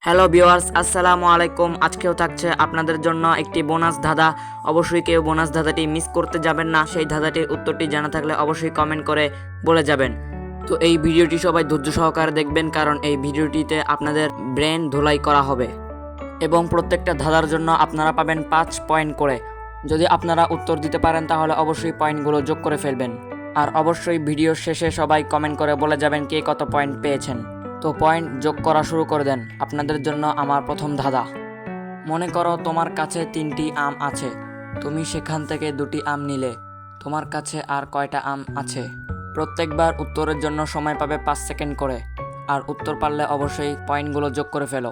Hello viewers, আসসালামু আলাইকুম। আজকেও থাকছে আপনাদের জন্য একটি বোনাস ধাঁধা। অবশ্যই কেউ বোনাস ধাঁধাটি মিস করতে যাবেন না। সেই ধাঁধাটির উত্তরটি জানা থাকলে অবশ্যই কমেন্ট করে বলে যাবেন। তো এই ভিডিওটি সবাই ধৈর্য সহকারে দেখবেন, কারণ এই ভিডিওটিতে আপনাদের ব্রেন ধুলাই করা হবে এবং প্রত্যেকটা ধাঁধার জন্য আপনারা পাবেন 5 পয়েন্ট করে। যদি আপনারা উত্তর দিতে পারেন তাহলে অবশ্যই পয়েন্টগুলো যোগ করে ফেলবেন। আর অবশ্যই ভিডিওর শেষে সবাই কমেন্ট করে বলে যাবেন কে কত পয়েন্ট পেয়েছেন। তো পয়েন্ট যোগ করা শুরু করে দেন। আপনাদের জন্য আমার প্রথম ধাঁধা। মনে করো তোমার কাছে 3টি আম আছে, তুমি সেখান থেকে 2টি আম নিলে, তোমার কাছে আর কয়টা আম আছে? প্রত্যেকবার উত্তরের জন্য সময় পাবে 5 সেকেন্ড করে। আর উত্তর পারলে অবশ্যই পয়েন্টগুলো যোগ করে ফেলো।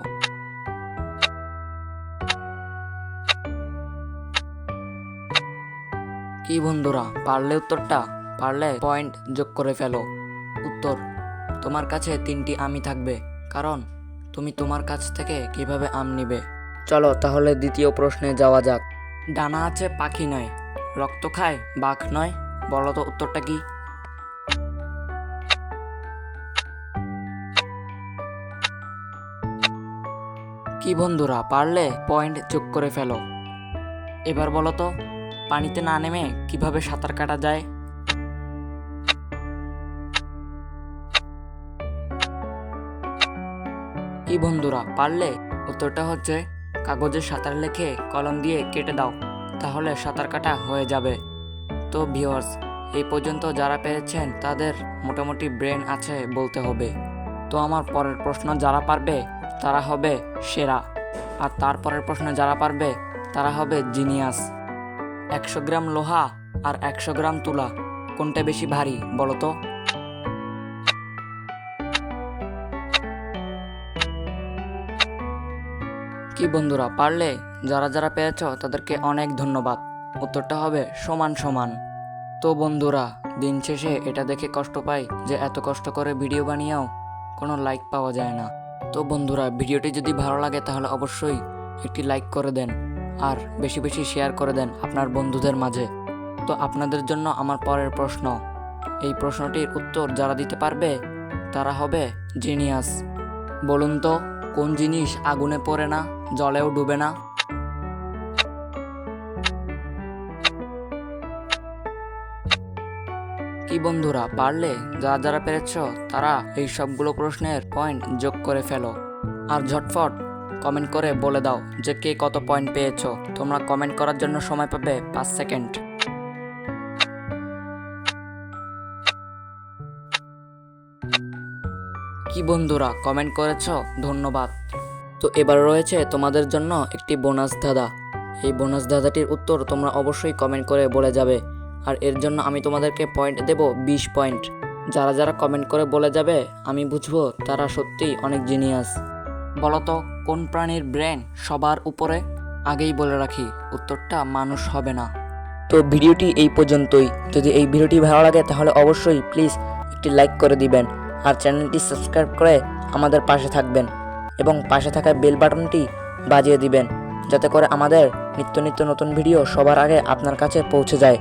কি বন্ধুরা, পারলে উত্তরটা? পারলে পয়েন্ট যোগ করে ফেলো। উত্তর: তোমার কাছে 3টি আমই থাকবে, কারণ তুমি তোমার কাছ থেকে কিভাবে আম নিবে। চলো তাহলে দ্বিতীয় প্রশ্নে যাওয়া যাক। ডানা আছে পাখি নয়, রক্ত খায় বাঘ নয়, বলো তো উত্তরটা কি? কি বন্ধুরা, পারলে পয়েন্ট যোগ করে ফেলো। এবার বলো তো, পানিতে না নেমে কিভাবে সাঁতার কাটা যায়? কি বন্ধুরা, পারলে? উত্তরটা হচ্ছে কাগজে সাঁতার লিখে কলম দিয়ে কেটে দাও, তাহলে সাঁতার কাটা হয়ে যাবে। তো ভিউয়ার্স, এই পর্যন্ত যারা পেরেছেন তাদের মোটামুটি ব্রেন আছে বলতে হবে। তো আমার পরের প্রশ্ন যারা পারবে তারা হবে সেরা, আর তারপরের প্রশ্ন যারা পারবে তারা হবে জিনিয়াস। 100 গ্রাম লোহা আর 100 গ্রাম তুলা, কোনটা বেশি ভারী বলো তো? কি বন্ধুরা, পারলে? যারা যারা পেরেছ তাদেরকে অনেক ধন্যবাদ। উত্তরটা হবে সমান সমান। তো বন্ধুরা, দিন শেষে এটা দেখে কষ্ট পাই যে এত কষ্ট করে ভিডিও বানিয়েও কোনো লাইক পাওয়া যায় না। তো বন্ধুরা, ভিডিওটি যদি ভালো লাগে তাহলে অবশ্যই একটি লাইক করে দেন, আর বেশি বেশি শেয়ার করে দেন আপনার বন্ধুদের মাঝে। তো আপনাদের জন্য আমার পরের প্রশ্ন। এই প্রশ্নটির উত্তর যারা দিতে পারবে তারা হবে জিনিয়াস। বলুন তো, কোন জিনিস আগুনে পড়ে না, জলেও ডুবে না? কি বন্ধুরা, পারলে? যারা যারা পেরেছ তারা এই সবগুলো প্রশ্নের পয়েন্ট যোগ করে ফেলো, আর ঝটফট কমেন্ট করে বলে দাও যে কে কত পয়েন্ট পেয়েছ। তোমরা কমেন্ট করার জন্য সময় পাবে 5 সেকেন্ড। কি বন্ধুরা, কমেন্ট করেছ, ধন্যবাদ। তো এবার রয়েছে তোমাদের জন্য একটি বোনাস ধাঁধা। এই বোনাস ধাঁধাটির উত্তর তোমরা অবশ্যই কমেন্ট করে বলে যাবে, আর এর জন্য আমি তোমাদেরকে পয়েন্ট দেব 20 পয়েন্ট। যারা যারা কমেন্ট করে বলে যাবে আমি বুঝবো তারা সত্যিই অনেক জিনিয়াস। বলতো, কোন প্রাণীর ব্রেন সবার উপরে? আগেই বলে রাখি, উত্তরটা মানুষ হবে না। তো ভিডিওটি এই পর্যন্তই। যদি এই ভিডিওটি ভালো লাগে তাহলে অবশ্যই প্লিজ একটি লাইক করে দিবেন, আর চ্যানেলটি সাবস্ক্রাইব করে আমাদের পাশে থাকবেন, এবং পাশে থাকা বেল বাটনটি বাজিয়ে দিবেন, যাতে করে আমাদের নিত্য নতুন ভিডিও সবার আগে আপনার কাছে পৌঁছে যায়।